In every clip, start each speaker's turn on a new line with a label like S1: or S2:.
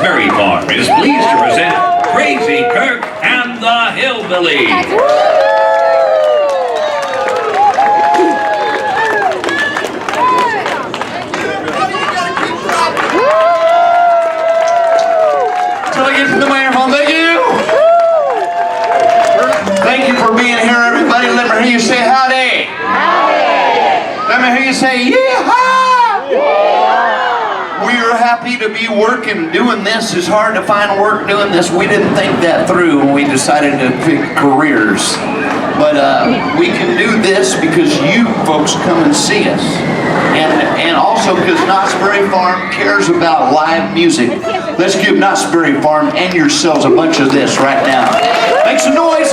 S1: Ferry Farm is pleased to present Krazy Kirk and the Hillbillies.
S2: Thank you for being here, everybody. Let me hear you say howdy. Howdy. Let me hear you say yeehaw. Yeah. We are happy to be working. Doing this is hard to find work doing this. We didn't think that through when we decided to pick careers. But we can do this because you folks come and see us. And also because Knott's Berry Farm cares about live music. Let's give Knott's Berry Farm and yourselves a bunch of this right now. Make some noise.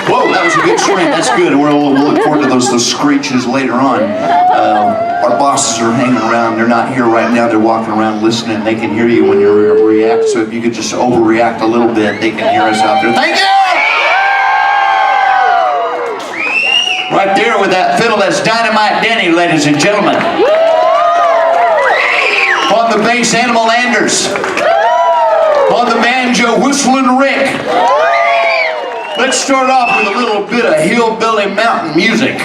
S2: Whoa, that was a good swing. That's good. We'll look forward to those screeches later on. Our bosses are hanging around. They're not here right now. They're walking around listening. They can hear you when you react. So if you could just overreact a little bit, they can hear us out there. Thank you! Right there with that fiddle, that's Dynamite Denny, ladies and gentlemen. On the bass, Animal Anders. On the banjo, Whistling Rick. Let's start off with a little bit of hillbilly mountain music.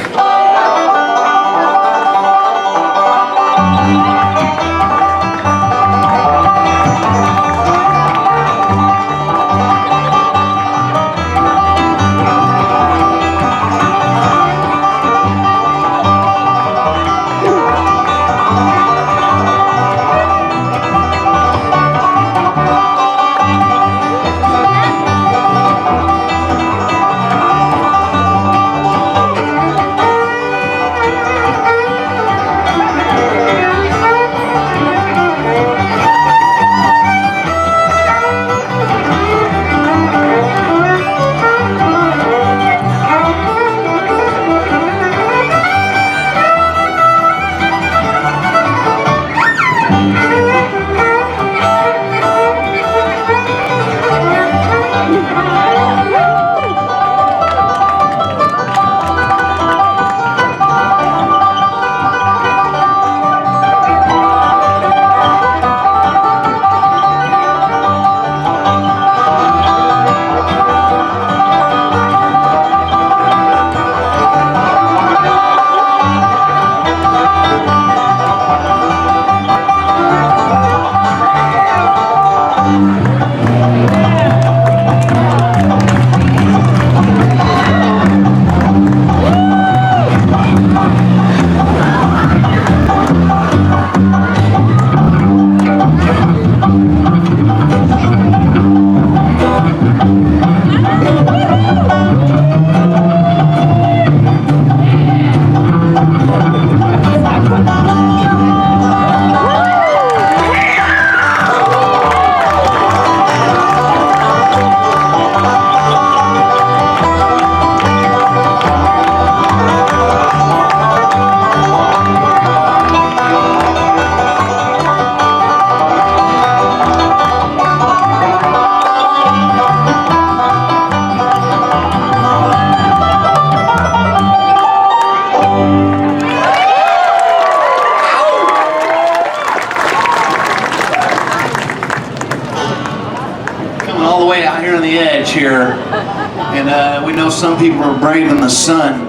S2: Here, and we know some people are braving the sun.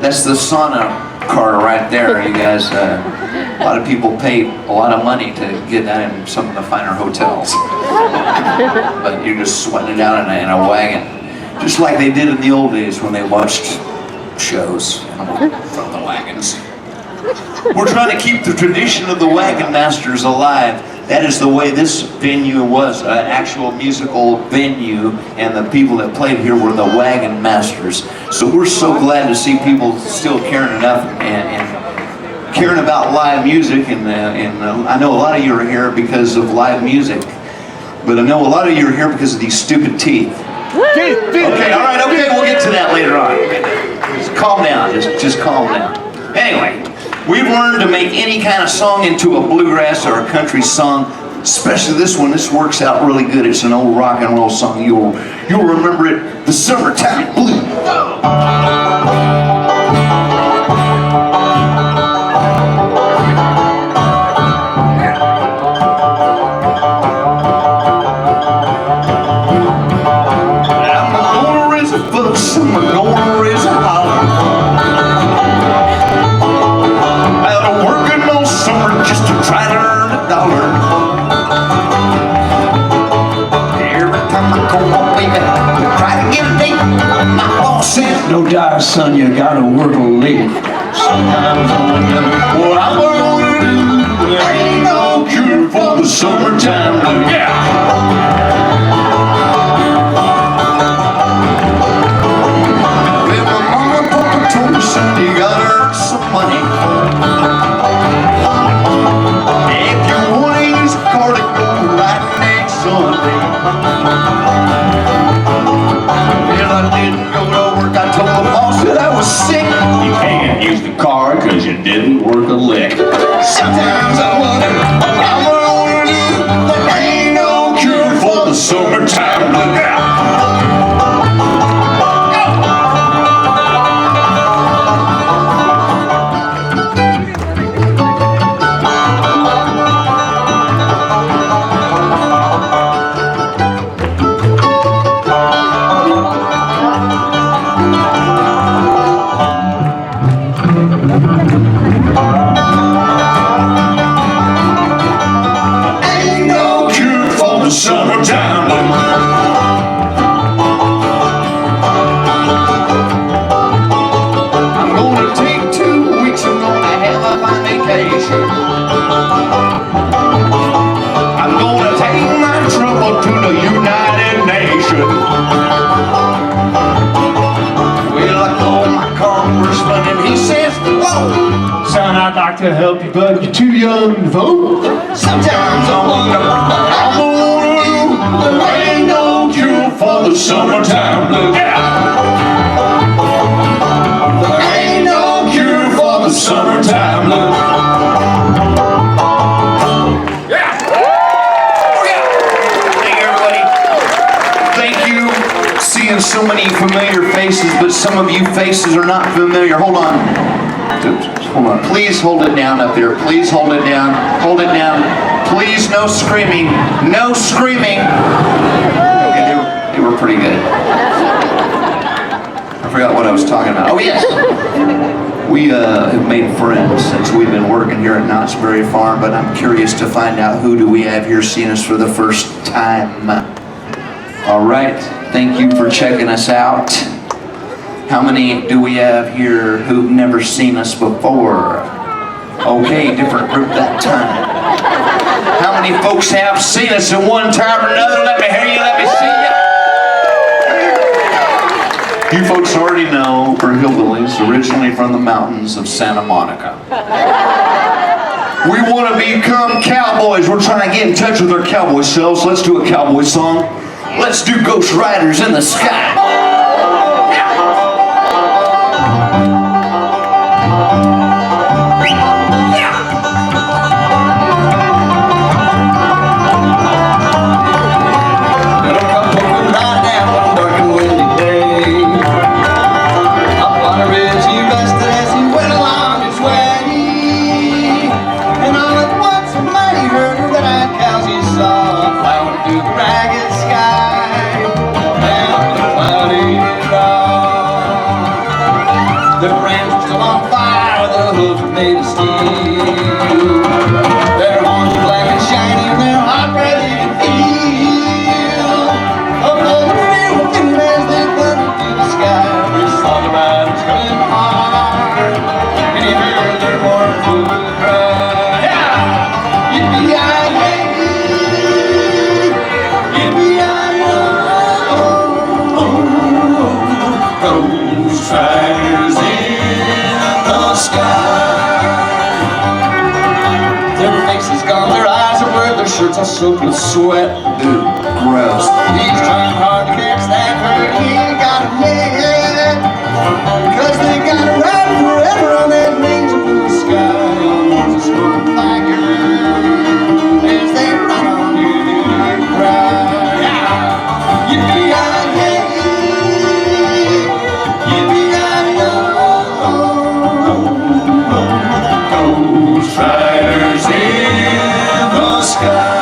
S2: That's the sauna car right there. You guys, a lot of people pay a lot of money to get that in some of the finer hotels, but you're just sweating it out in a wagon, just like they did in the old days when they watched shows from the wagons. We're trying to keep the tradition of the wagon masters alive. That is the way this venue was, an actual musical venue, and the people that played here were the wagon masters. So we're so glad to see people still caring enough and caring about live music. And I know a lot of you are here because of live music, but I know a lot of you are here because of these stupid teeth. Okay, all right, okay, we'll get to that later on. Just calm down, just calm down. Anyway. We've learned to make any kind of song into a bluegrass or a country song, especially this one. This works out really good. It's an old rock and roll song. You'll remember it, the Summertime Blues.
S3: son, you gotta work a lick. Sometimes I wonder what I'm gonna do. There ain't no cure for the summertime blues.
S1: Yeah.
S2: Well, my mama and papa told me, son, you gotta earn some money. If you wanna use a car to go right next Sunday. Well, I didn't go to work. I told the boss that I was sick.
S3: You can't use the car cause you didn't work a lick.
S2: Sometimes I wonder what I'm gonna do. There ain't no cure for the summertime blues. Ain't no cure for the summertime blues. I'm gonna take 2 weeks. I'm gonna have a fine vacation. I'm gonna take my trouble to the United Nations. Well, I called my congressman and he says, whoa,
S3: Son, I'd like to help you, but you're too young to vote.
S2: sometimes I wonder what I'm gonna do. There ain't no cure for the summertime blues. There ain't no cure for the summertime blues.
S1: Yeah.
S2: Thank you, everybody. Thank you. Seeing so many familiar faces, but some of you faces are not familiar. Hold on. Oops, hold on. Please hold it down up there. Please hold it down. Hold it down. Please, no screaming. No screaming. Okay, they were pretty good. I forgot what I was talking about. Oh, yes. We have made friends since we've been working here at Knott's Berry Farm, but I'm curious to find out who do we have here seeing us for the first time. All right, thank you for checking us out. How many do we have here who've never seen us before? Okay, different group that time. How many folks have seen us at one time or another? Let me hear you, let me see you. You folks already know we're hillbillies, originally from the mountains of Santa Monica. We want to become cowboys. We're trying to get in touch with our cowboy selves. Let's do a cowboy song. Let's do Ghost Riders in the Sky.
S3: Shirts are soaked with sweat.
S2: Dude, gross.
S3: He's trying hard to catch that hurt. He ain't got it yet. Cause they got to ride forever on that range of blue sky. On the smoke fire. As they run on you and cry. Yippee-yi-yay. Yippee-yi-yo. Ghost riders in the sky.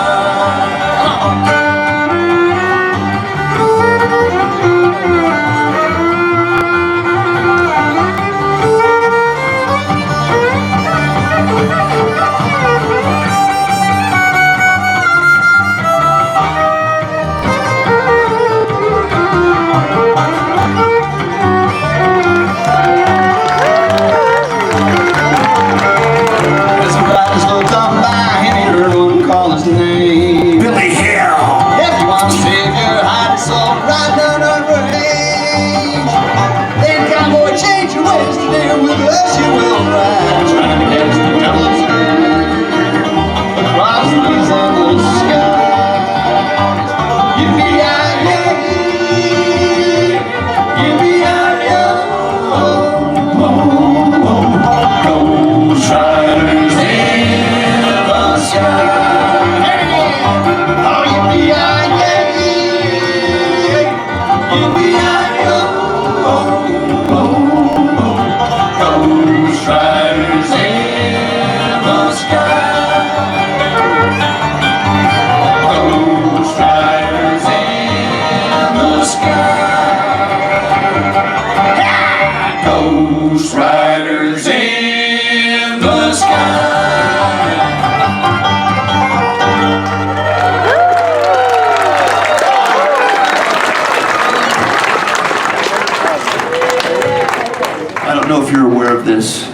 S2: this,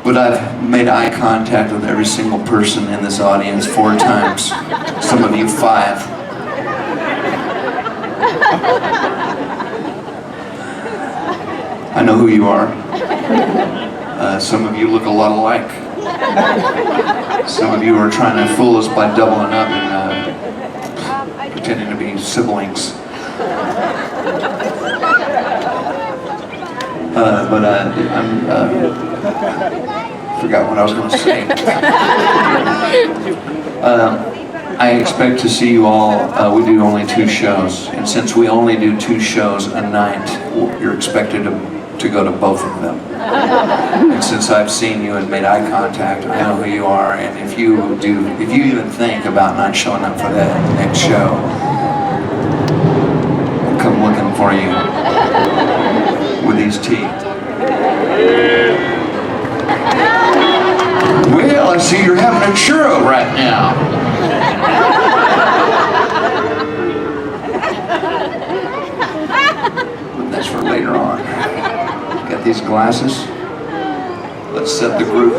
S2: but I've made eye contact with every single person in this audience 4 times. Some of you 5. I know who you are. Some of you look a lot alike. Some of you are trying to fool us by doubling up and pretending to be siblings. But forgot what I was going to say. I expect to see you all. We do only 2 shows, and since we only do 2 shows a night, you're expected to go to both of them. And since I've seen you and made eye contact, I know who you are. And if you even think about not showing up for that next show, I'll come looking for you with these teeth. Well, I see you're having a churro right now. But that's for later on. Got these glasses. Let's set the groove.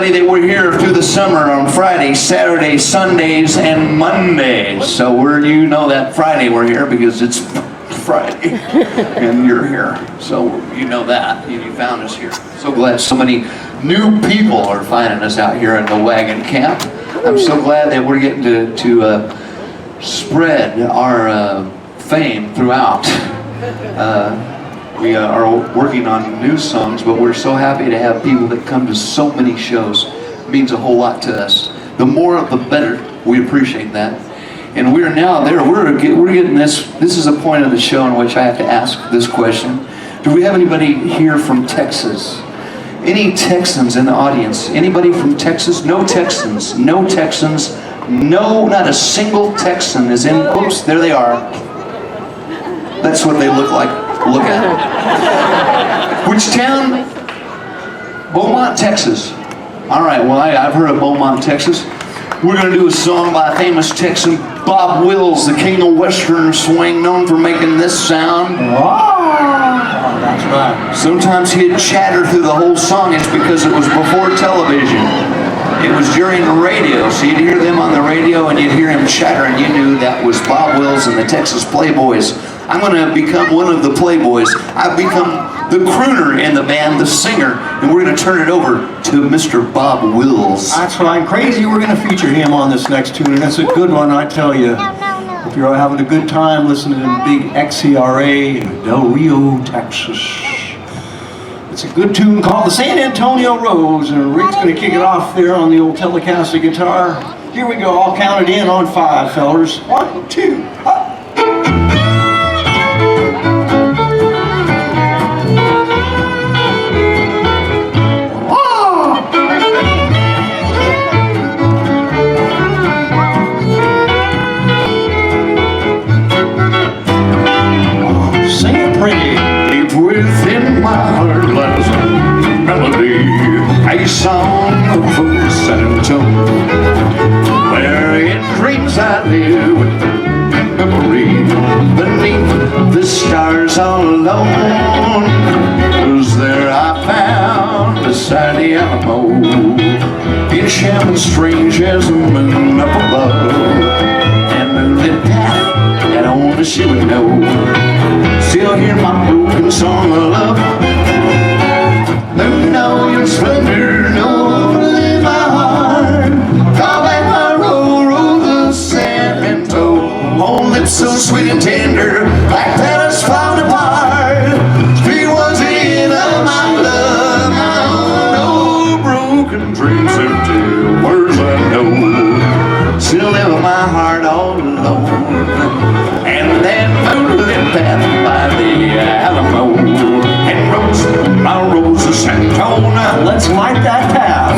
S2: That we're here through the summer on Fridays, Saturdays, Sundays, and Mondays. So you know that Friday we're here because it's Friday and you're here. So you know that. You found us here. So glad so many new people are finding us out here in the Wagon Camp. I'm so glad that we're getting to spread our fame throughout. We are working on new songs, but we're so happy to have people that come to so many shows. It means a whole lot to us. The more, the better. We appreciate that. And we're now there. We're getting this. This is a point of the show in which I have to ask this question. Do we have anybody here from Texas? Any Texans in the audience? Anybody from Texas? No Texans. No Texans. No, not a single Texan is in. Oops, there they are. That's what they look like. Look at them. Which town? Beaumont, Texas. All right, well, I've heard of Beaumont, Texas. We're going to do a song by famous Texan Bob Wills, the king of Western swing, known for making this sound.
S3: That's right.
S2: Sometimes he'd chatter through the whole song. It's because it was before television. It was during the radio, so you'd hear them on the radio and you'd hear him chatter, and you knew that was Bob Wills and the Texas Playboys. I'm going to become one of the Playboys. I've become the crooner in the band, the singer, and we're going to turn it over to Mr. Bob Wills.
S3: That's right. Crazy, we're going to feature him on this next tune, and it's a good one, I tell you. If you're having a good time listening to big XCRA in Del Rio, Texas. It's a good tune called the San Antonio Rose, and Rick's going to kick it off there on the old Telecaster guitar. Here we go, all counted in on 5, fellers. 1, 2, up.
S2: Within my heart lies a melody, a song of San Antonio, where in dreams I live with memory beneath the stars all alone. 'Cause there I found beside the Alamo, enchantment strange as the moon up above, and moonlit path that only she would know. Still hear my broken song of love. Moon, know your splendor, know in my heart. Call back my roll the San Antonio. On lips so sweet and tender, like petals falling apart. Speak was the end of my love. My own broken dreams empty words I know. Still live in my heart all alone. And then moonlit path by the Alamo, and rose, my rose of San Antonio.
S3: Let's light that path.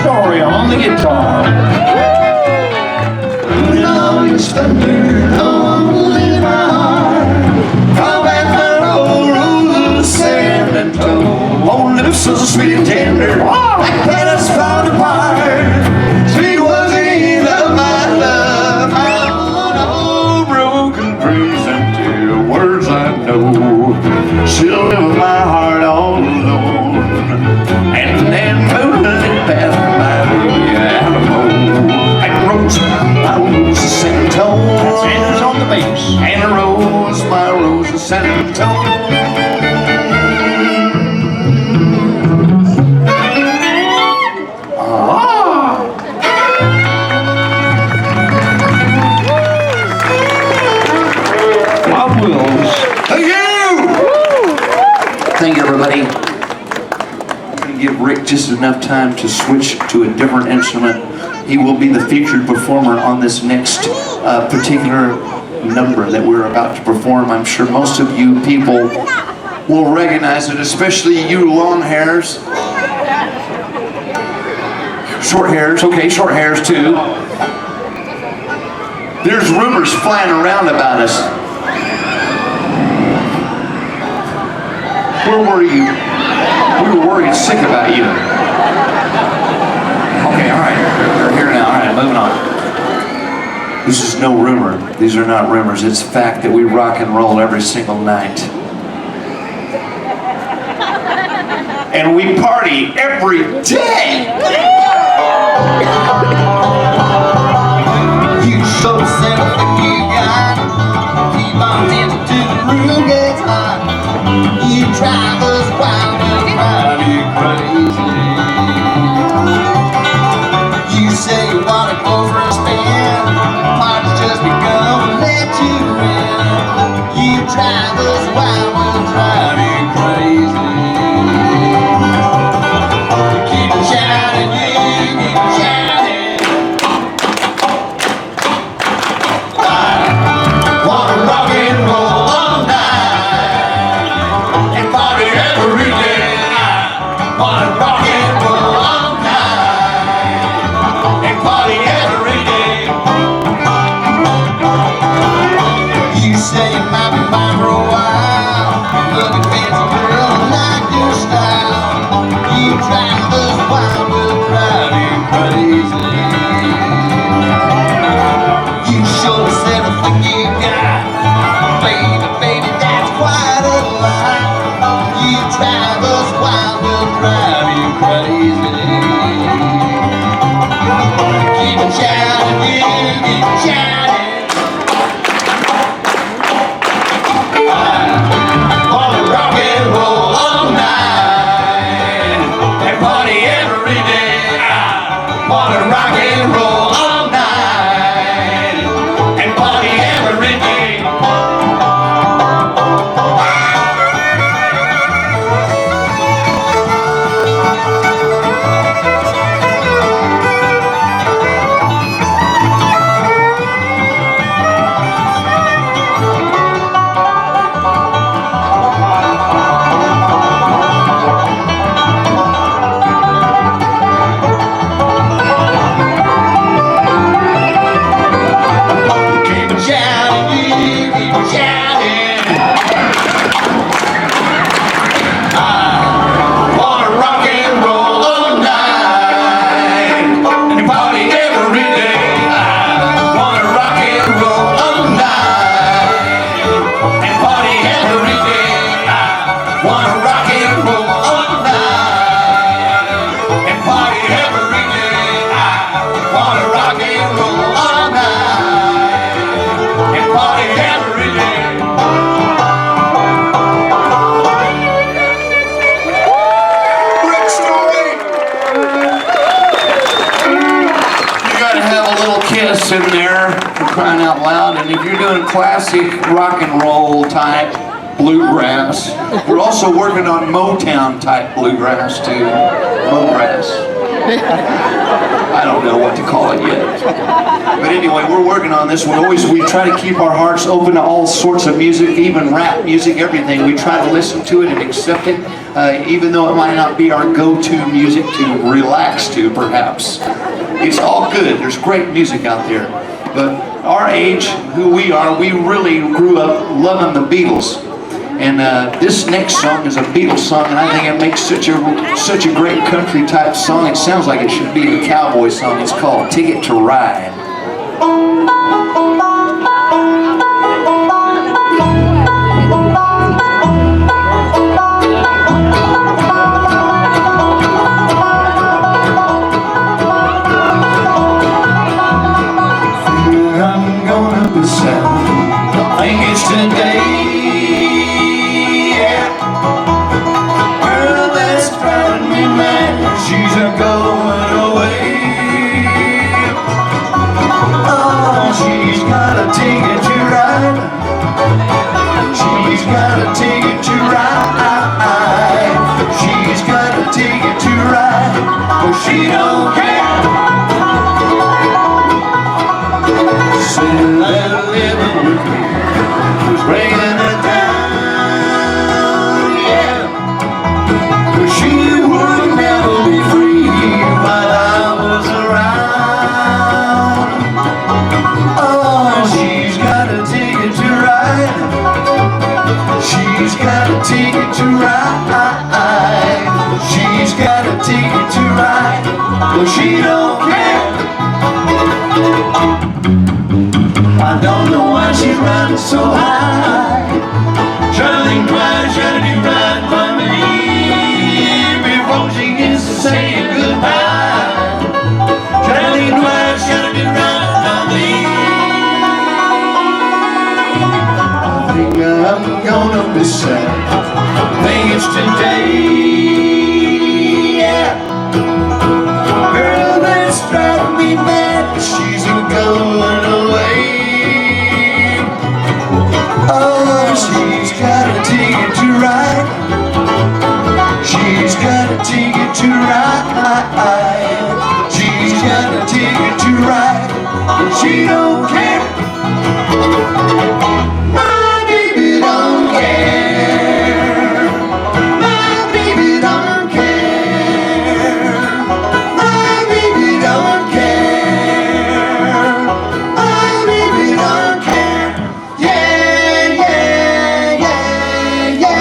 S3: Storey on the guitar.
S2: Know your splendor, only my heart. Come back my roll the San Antonio. On lips so sweet and tender, like petals falling apart. Sweet was the end of my love. My own broken dreams empty words I know. Still live in my heart all alone. And then moonlit path by the Alamo, and rose, my rose of San Antonio.
S3: That's Anders on the bass.
S2: And a rose, my rose of San Antonio.
S3: Bob Wills.
S2: Thank you! Thank you, everybody. Give Rick just enough time to switch to a different instrument. He will be the featured performer on this next particular number that we're about to perform. I'm sure most of you people will recognize it, especially you long hairs. Short hairs, okay, short hairs too. There's rumors flying around about us. Where were you? We were worried sick about you. Okay, all right. We're here now. All right, moving on. This is no rumor. These are not rumors. It's fact that we rock and roll every single night. And we party every day.
S3: You show yourself the you got. Keep on into the room gets hot. You drive us wild and proud. go for a spin. Party's just begun, we'll let you in. You drive us wild, we'll drive you crazy. Keep shouting, you keep shouting. I wanna rock and roll all night and party every day. I wanna rock and roll all night and party every day. You say you might be mine for a while. Looking fancy girl, I like your style. You drive us wild, we'll drive you crazy. You show us everything you got. Baby, baby, that's quite a lot. You drive us wild, we'll drive you crazy. Keep it shouting, you keep it shouting. I wanna rock and roll all night and party every day. I wanna rock and roll all night and party every day. Keep it shouting, you keep it shouting. I wanna rock and roll all night and party every day. I wanna rock and roll all night and party every day. I wanna rock and roll all night and party every day. I wanna rock and roll all night and party every day. Rick Storey, you gotta have a little kiss in there for crying out loud. And if you're doing classic rock and roll type bluegrass, we're also working on Motown type bluegrass too. Bluegrass. I don't know what to call it yet. But anyway, we're working on this one. We try to keep our hearts open to all sorts of music, even rap music, everything. We try to listen to it and accept it, even though it might not be our go-to music to relax to, perhaps. It's all good. There's great music out there. But our age, who we are, we really grew up loving the Beatles. And this next song is a Beatles song, and I think it makes such a great country type song. It sounds like it should be a cowboy song. It's called Ticket to Ride. I'm gonna be sad. I think it's today. She's a going away. Oh, she's got a ticket to ride. She's got a ticket to ride. She's got a ticket to ride. Oh, she don't care. Said that living with me was bringing her down, yeah. But she would never be free while I was around. Oh, she's got a ticket to ride. She's got a ticket to ride. She's got a ticket to ride. Well, she don't care. I don't know why she's riding so high. Trying to think twice, trying to do right by me before she gets to saying goodbye. Trying to think twice, trying to do right by me. I think I'm gonna be sad. I think it's today, yeah. Girl, that's driving me mad. she's going away. Oh, she's got a ticket to ride. She's got a ticket to ride. She's got a ticket to ride, and she don't care. My baby don't care. My baby don't care. My baby don't care. My baby don't care. Yeah, yeah, yeah, yeah.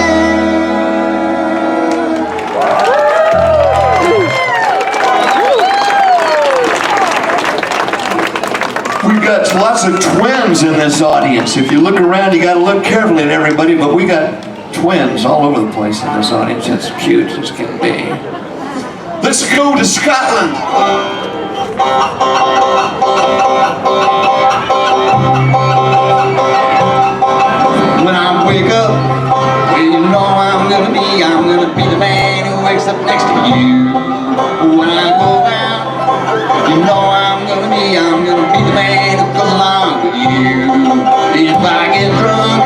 S3: We've got lots of twins in this audience. If you look around, you got to look carefully at everybody, but we got twins all over the place in this audience. It's cute as can be. Let's go to Scotland. When I wake up, well, you know I'm gonna be the man who wakes up next to you. When I go out, you know I'm gonna be the man who goes along with you. If I get drunk,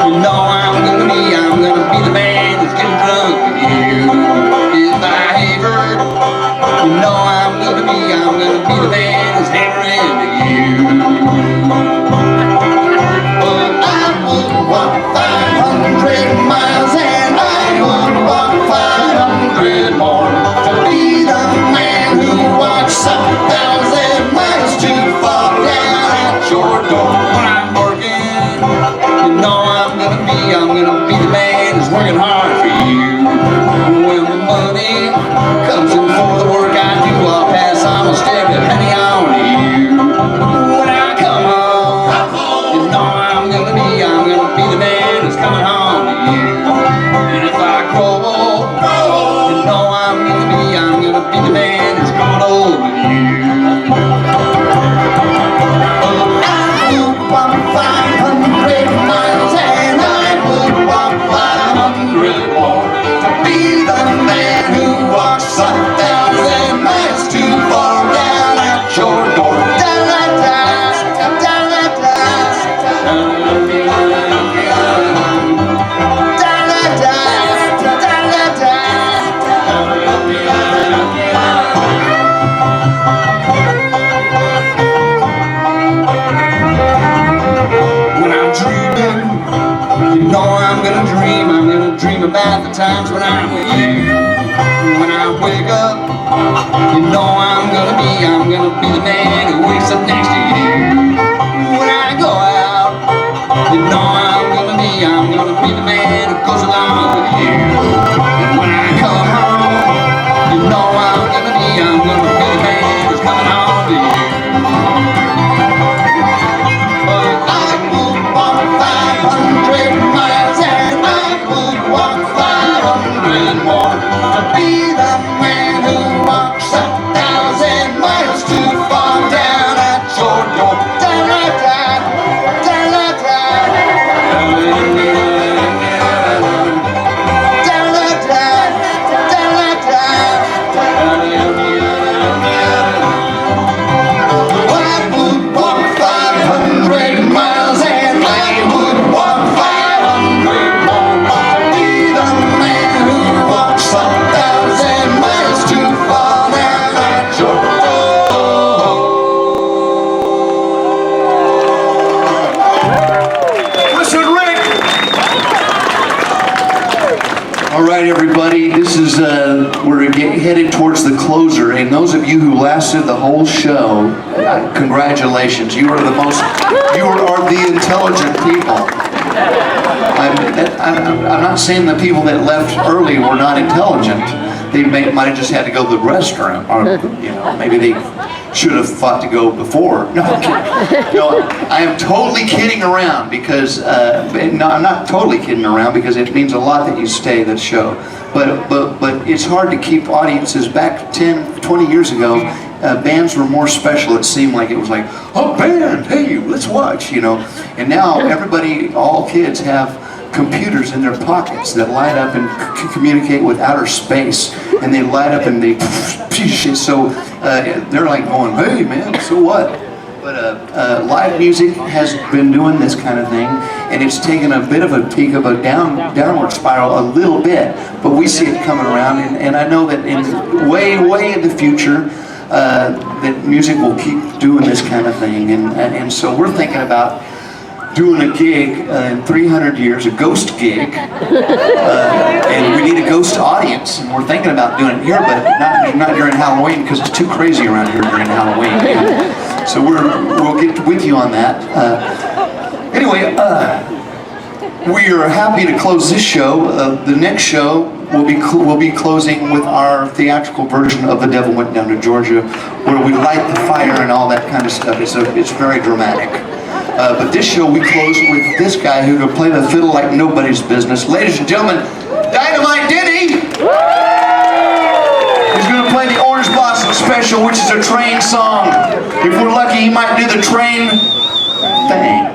S3: you know I'm gonna be the man who's getting drunk with you. If I haver, you know I'm gonna be the man who's hammering with you. But I would walk 500 miles and I would walk 500 more to be the man who walks 1,000 miles to fall down at your door. When I'm working, you know I'm gonna be the man who's working hard for you. When the money comes in for the work I do, I'll pass almost every penny on to you. When I come home, you know I'm gonna be the man who's coming home to you. And if I grow old, you know I'm gonna be the man who's growing old with you. I would walk 500 miles and I would walk 500 more to be the man who walks 1,000 miles too far down at your door. Da-da-da, da-da-da, when I'm dreaming, you know I'm gonna dream about the times when I'm with you. When I wake up, you know I'm gonna be the man who wakes up next to you. When I go out, you know I'm gonna be the man who goes along with you. And when I come home, you know I'm gonna be the man who's coming home to you. But I would walk 500 miles and I would walk 500 more to be the man who walks 1,000 miles too far down at your door. Da-da-da, da-da-da, da-da-da, da-da-da. I would walk 500 miles and I would walk 500 more to be the man who walks 1,000 miles too far down at your door. Listen, Rick! All right, everybody, this is, we're headed towards the closer, and those of you who lasted the whole show, congratulations. You are the intelligent people. I'm not saying the people that left early were not intelligent. They might have just had to go to the restroom, or maybe they should have thought to go before. No, I'm kidding. No, I am totally kidding around because no, I'm not totally kidding around because it means a lot that you stay that show. But it's hard to keep audiences back 10, 20 years ago. Bands were more special. It seemed like it was like, oh, band, hey, let's watch, And now everybody, all kids have
S2: computers in their pockets that light up and communicate with outer space, and they light up and they so they're like going, hey man, so what? But live music has been doing this kind of thing, and it's taken a bit of a peak of a downward spiral a little bit, but we see it coming around, and I know that in way in the future that music will keep doing this kind of thing, and so we're thinking about doing a gig in 300 years, a ghost gig, and we need a ghost audience, and we're thinking about doing it here, but not during Halloween, because it's too crazy around here during Halloween. So we'll get with you on that. Anyway, we are happy to close this show. The next show we'll be closing with our theatrical version of The Devil Went Down to Georgia, where we light the fire and all that kind of stuff. It's very dramatic. But this show we close with this guy who can play the fiddle like nobody's business. Ladies and gentlemen, Dynamite Denny! He's going to play the Orange Blossom Special, which is a train song. If we're lucky, he might do the train thing.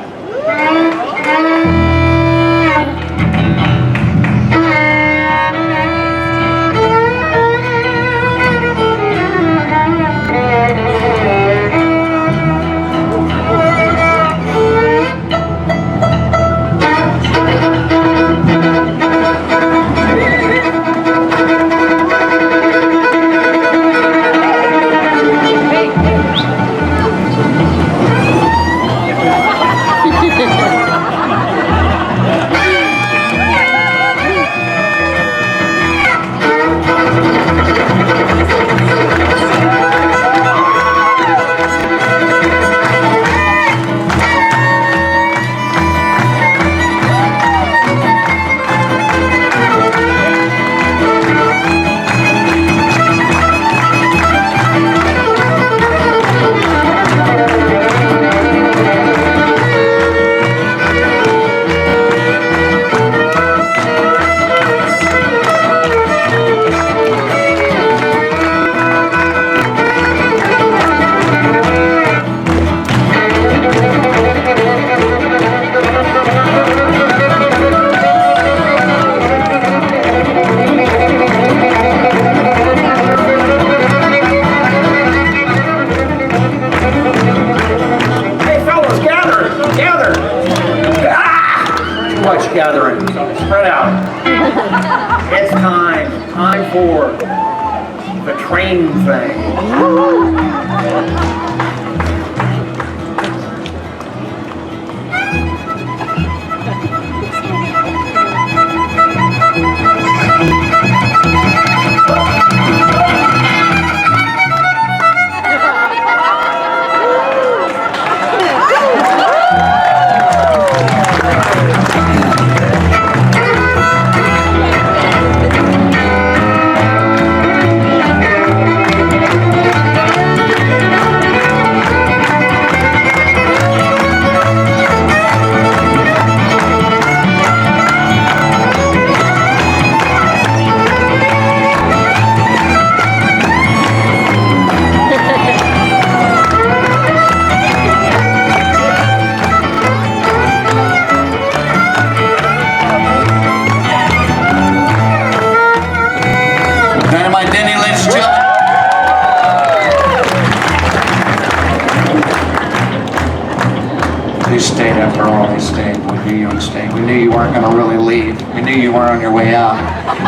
S4: Gathering. Spread out. It's time for the train thing. On your way out,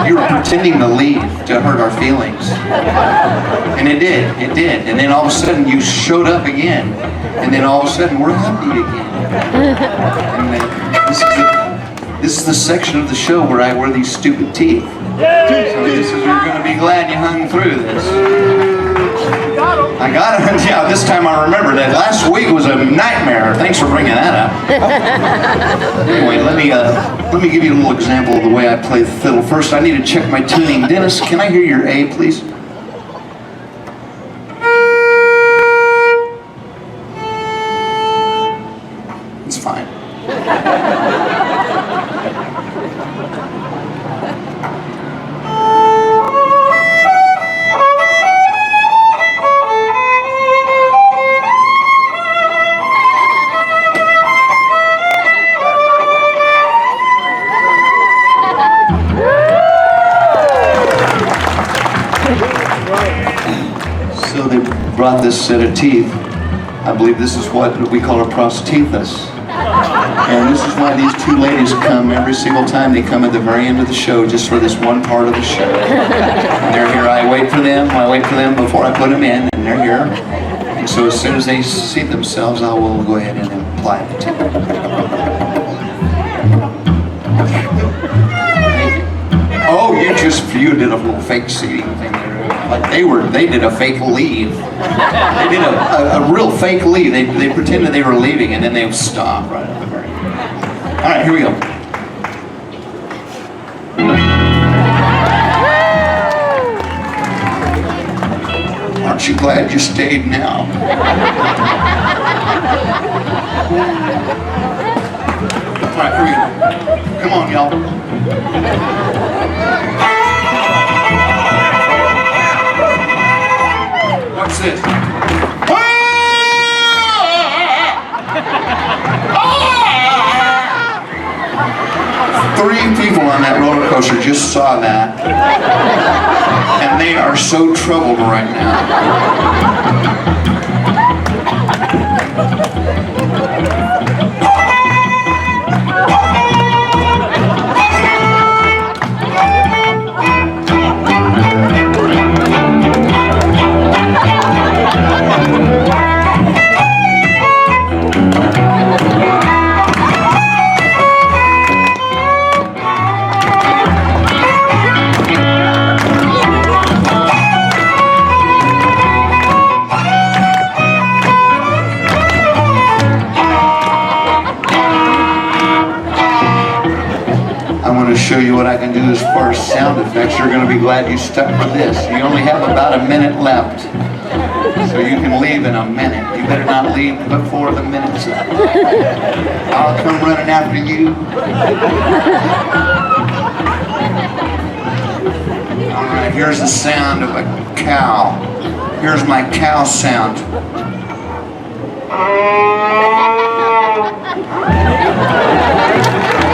S4: you were pretending to leave to hurt our feelings, and it did, and then all of a sudden you showed up again, and then all of a sudden we're happy again. And then this is the section of the show where I wear these stupid teeth. So you're going to be glad you hung through this. I got it. Yeah, this time I remember that. Last week was a nightmare. Thanks for bringing that up. Anyway, let me give you a little example of the way I play the fiddle. First, I need to check my tuning. Dennis, can I hear your A, please? It's fine. brought this set of teeth. I believe this is what we call a prosthesis. And this is why these two ladies come every single time. They come at the very end of the show just for this one part of the show. And they're here. I wait for them before I put them in, and they're here. And so as soon as they see themselves, I will go ahead and apply the teeth. Oh, you did a little fake seating thing there. Like they did a fake leave. They did a real fake leave. They pretended they were leaving and then they would stop right at the very end. All right, here we go. Aren't you glad you stayed now? All right, here we go. Come on, y'all. What's this? Three people on that roller coaster just saw that, and they are so troubled right now. Show you what I can do as far as sound effects. You're going to be glad you stuck with this. You only have about a minute left, so you can leave in a minute. You better not leave before the minute's up. I'll come running after you. All right, here's the sound of a cow. Here's my cow sound.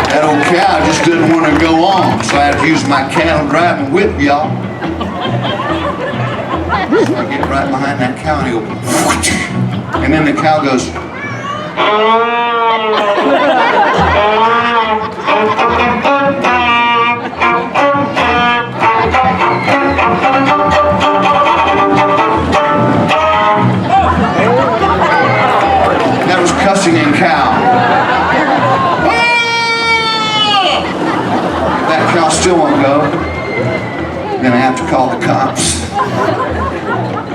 S4: That old cow just didn't want to go on, so I had to use my cattle driving whip, y'all. So I get right behind that cow and he goes, and then the cow goes. That was cussing in cow. Y'all still won't go. I'm gonna have to call the cops,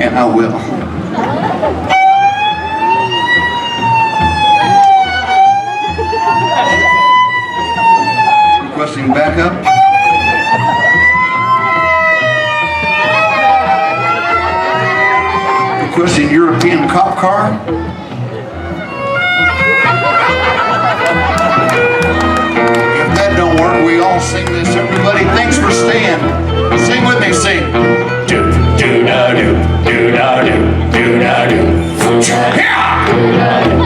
S4: and I will. Requesting backup. Requesting European cop car. We all sing this, everybody. Thanks for staying. Sing with me, sing. Do do da do da do da do. Yeah.